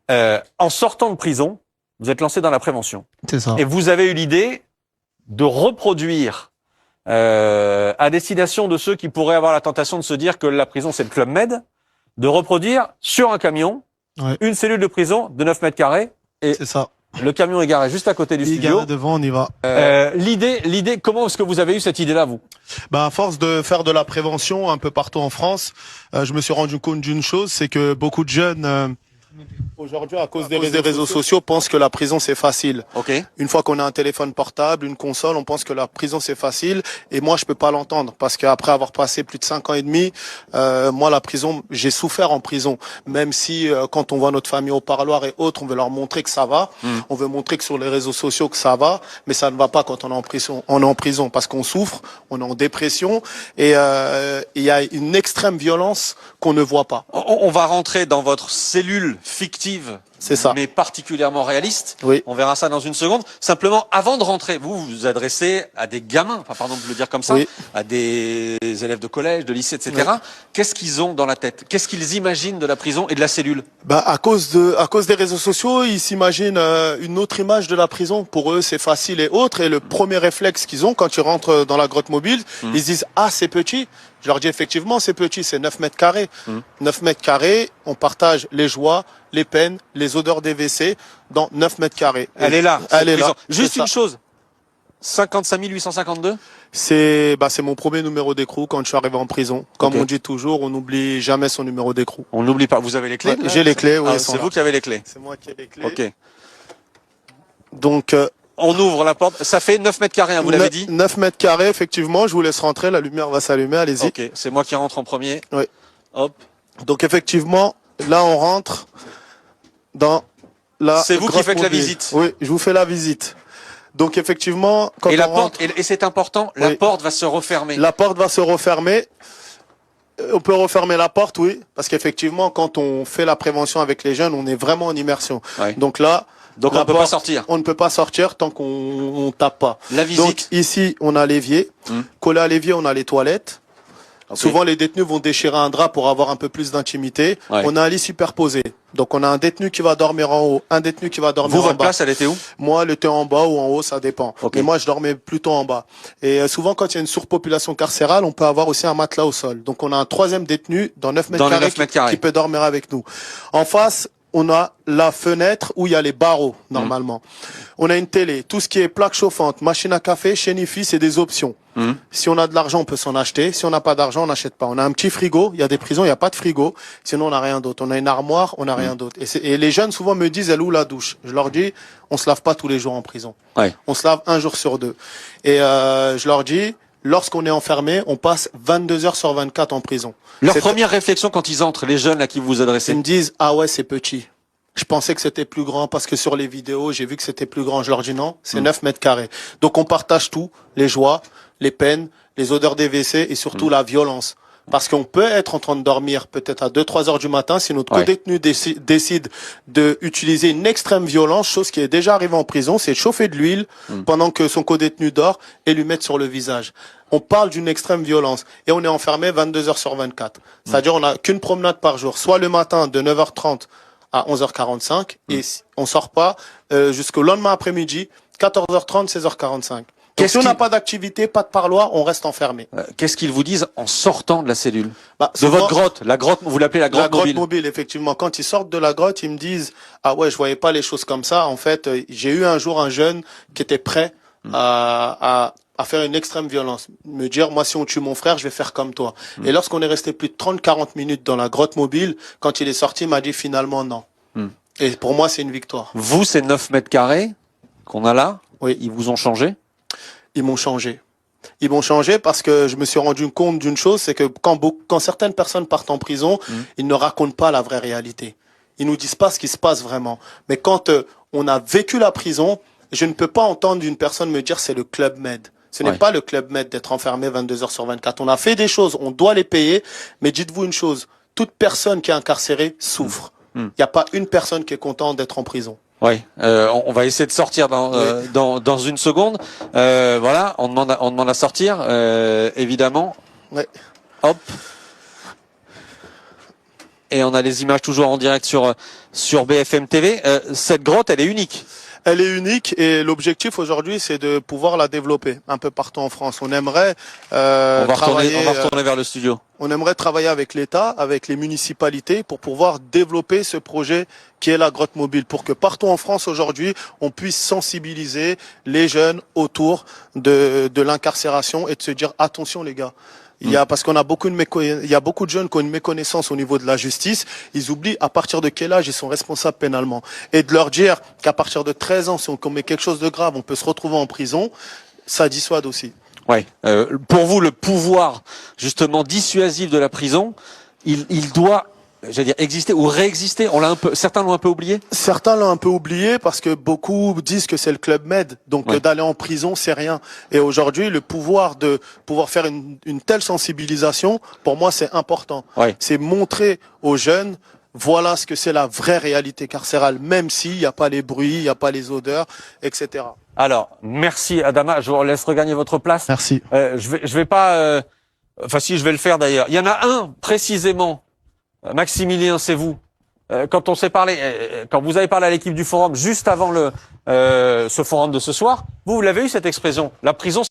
En sortant de prison, vous êtes lancé dans la prévention. C'est ça. Et vous avez eu l'idée de reproduire, à destination de ceux qui pourraient avoir la tentation de se dire que la prison c'est le Club Med, de reproduire sur un camion une cellule de prison de 9 mètres carrés. Et c'est ça. Le camion est garé juste à côté du studio. Garé devant, on y va. L'idée, comment est-ce que vous avez eu cette idée-là, vous? À force de faire de la prévention un peu partout en France, je me suis rendu compte d'une chose, c'est que beaucoup de jeunes aujourd'hui, à cause des réseaux sociaux, pensent que la prison c'est facile. Okay. Une fois qu'on a un téléphone portable, une console, on pense que la prison c'est facile. Et moi, je peux pas l'entendre parce qu'après avoir passé plus de 5 ans et demi, moi la prison, j'ai souffert en prison. Même si quand on voit notre famille au parloir et autres, on veut leur montrer que ça va. On veut montrer que sur les réseaux sociaux que ça va, mais ça ne va pas quand on est en prison. On est en prison parce qu'on souffre, on est en dépression et il y a une extrême violence qu'on ne voit pas. On va rentrer dans votre cellule fictive. C'est ça. Mais particulièrement réaliste. Oui. On verra ça dans une seconde. Simplement, avant de rentrer, vous vous adressez à des gamins, enfin, pardon de le dire comme ça, oui. à des élèves de collège, de lycée, etc. Oui. Qu'est-ce qu'ils ont dans la tête? Qu'est-ce qu'ils imaginent de la prison et de la cellule? À cause des réseaux sociaux, ils s'imaginent une autre image de la prison. Pour eux, c'est facile et autre. Et le premier réflexe qu'ils ont quand ils rentrent dans la grotte mobile, ils se disent « Ah, c'est petit ». Je leur dis effectivement, c'est petit, c'est 9 mètres carrés. 9 mètres carrés, on partage les joies, les peines, les odeurs des WC dans 9 mètres carrés. Elle est là. Elle est là. Juste une chose. 55 852 c'est mon premier numéro d'écrou quand je suis arrivé en prison. Comme on dit toujours, on n'oublie jamais son numéro d'écrou. On n'oublie pas. Vous avez les clés? Ouais, j'ai les clés, oui. C'est vous qui avez les clés? C'est moi qui ai les clés. Ok. Donc, on ouvre la porte. Ça fait 9 mètres carrés, hein, vous l'avez dit? 9 mètres carrés, effectivement. Je vous laisse rentrer. La lumière va s'allumer. Allez-y. Ok. C'est moi qui rentre en premier. Oui. Hop. Donc, effectivement, là, on rentre dans la. C'est vous qui faites la visite? Oui, je vous fais la visite. Donc, effectivement, quand et on rentre, et c'est important, la porte va se refermer. La porte va se refermer. On peut refermer la porte, oui. Parce qu'effectivement, quand on fait la prévention avec les jeunes, on est vraiment en immersion. Ouais. Donc là, on ne peut pas sortir. On ne peut pas sortir tant qu'on tape pas. La visite. Donc ici, on a l'évier. Collé à l'évier, on a les toilettes. Okay. Souvent, les détenus vont déchirer un drap pour avoir un peu plus d'intimité. Ouais. On a un lit superposé. Donc, on a un détenu qui va dormir en haut, un détenu qui va dormir en bas. Vous, votre place, elle était où? Moi, elle était en bas ou en haut, ça dépend. Okay. Mais moi, je dormais plutôt en bas. Et souvent, quand il y a une surpopulation carcérale, on peut avoir aussi un matelas au sol. Donc, on a un troisième détenu dans 9 mètres carrés qui peut dormir avec nous. En face, on a la fenêtre où il y a les barreaux, normalement. On a une télé. Tout ce qui est plaque chauffante, machine à café, Chenifi, c'est des options. Si on a de l'argent, on peut s'en acheter. Si on n'a pas d'argent, on n'achète pas. On a un petit frigo. Il y a des prisons, il n'y a pas de frigo. Sinon, on n'a rien d'autre. On a une armoire, on n'a rien d'autre. Et les jeunes, souvent, me disent, elle est où la douche? Je leur dis, on se lave pas tous les jours en prison. Ouais. On se lave un jour sur deux. Et je leur dis, lorsqu'on est enfermé, on passe 22 heures sur 24 en prison. Leur première réflexion quand ils entrent, les jeunes à qui vous vous adressez? Ils me disent, ah ouais, c'est petit. Je pensais que c'était plus grand parce que sur les vidéos, j'ai vu que c'était plus grand. Je leur dis non, c'est 9 mètres carrés. Donc on partage tout, les joies, les peines, les odeurs des WC et surtout la violence. Parce qu'on peut être en train de dormir peut-être à 2-3 heures du matin si notre codétenu décide d'utiliser une extrême violence, chose qui est déjà arrivée en prison, c'est chauffer de l'huile pendant que son codétenu dort et lui mettre sur le visage. On parle d'une extrême violence et on est enfermé 22 heures sur 24. C'est-à-dire on n'a qu'une promenade par jour, soit le matin de 9h30 à 11h45 et on sort pas jusqu'au lendemain après-midi, 14h30, 16h45. Donc si on n'a pas d'activité, pas de parloir, on reste enfermé. Qu'est-ce qu'ils vous disent en sortant de la cellule? De souvent, votre grotte, la grotte, vous l'appelez la grotte mobile? La grotte mobile, effectivement. Quand ils sortent de la grotte, ils me disent « Ah ouais, je voyais pas les choses comme ça. En fait, j'ai eu un jour un jeune qui était prêt à faire une extrême violence. Me dire, moi, si on tue mon frère, je vais faire comme toi. » Et lorsqu'on est resté plus de 30-40 minutes dans la grotte mobile, quand il est sorti, il m'a dit finalement non. Et pour moi, c'est une victoire. Vous, ces 9 mètres carrés qu'on a là, ils vous ont changé? Ils m'ont changé. Ils m'ont changé parce que je me suis rendu compte d'une chose, c'est que quand certaines personnes partent en prison, ils ne racontent pas la vraie réalité. Ils nous disent pas ce qui se passe vraiment. Mais quand on a vécu la prison, je ne peux pas entendre une personne me dire c'est le Club Med. Ce n'est pas le Club Med d'être enfermé 22 heures sur 24. On a fait des choses, on doit les payer, mais dites-vous une chose, toute personne qui est incarcérée souffre. Il n'y a pas une personne qui est contente d'être en prison. Oui, on va essayer de sortir dans une seconde. Voilà, on demande à sortir, évidemment. Ouais. Hop. Et on a les images toujours en direct sur BFM TV. Cette grotte, elle est unique. Elle est unique et l'objectif aujourd'hui, c'est de pouvoir la développer un peu partout en France. On aimerait on va retourner vers le studio. On aimerait travailler avec l'État, avec les municipalités pour pouvoir développer ce projet qui est la grotte mobile, pour que partout en France aujourd'hui, on puisse sensibiliser les jeunes autour de l'incarcération et de se dire attention les gars. Parce qu'on a il y a beaucoup de jeunes qui ont une méconnaissance au niveau de la justice. Ils oublient à partir de quel âge ils sont responsables pénalement. Et de leur dire qu'à partir de 13 ans, si on commet quelque chose de grave, on peut se retrouver en prison, ça dissuade aussi. Ouais. Pour vous, le pouvoir justement dissuasif de la prison, il doit, j'allais dire, exister ou réexister. Certains l'ont un peu oublié. Certains l'ont un peu oublié parce que beaucoup disent que c'est le Club Med, donc d'aller en prison c'est rien. Et aujourd'hui, le pouvoir de pouvoir faire une telle sensibilisation, pour moi c'est important. Ouais. C'est montrer aux jeunes. Voilà ce que c'est la vraie réalité carcérale, même s'il n'y a pas les bruits, il n'y a pas les odeurs, etc. Alors, merci Adama, je vous laisse regagner votre place. Merci. Je vais pas, enfin si, je vais le faire d'ailleurs. Il y en a un précisément, Maximilien, c'est vous. Quand on s'est parlé, quand vous avez parlé à l'équipe du forum juste avant ce forum de ce soir, vous l'avez eu cette expression. La prison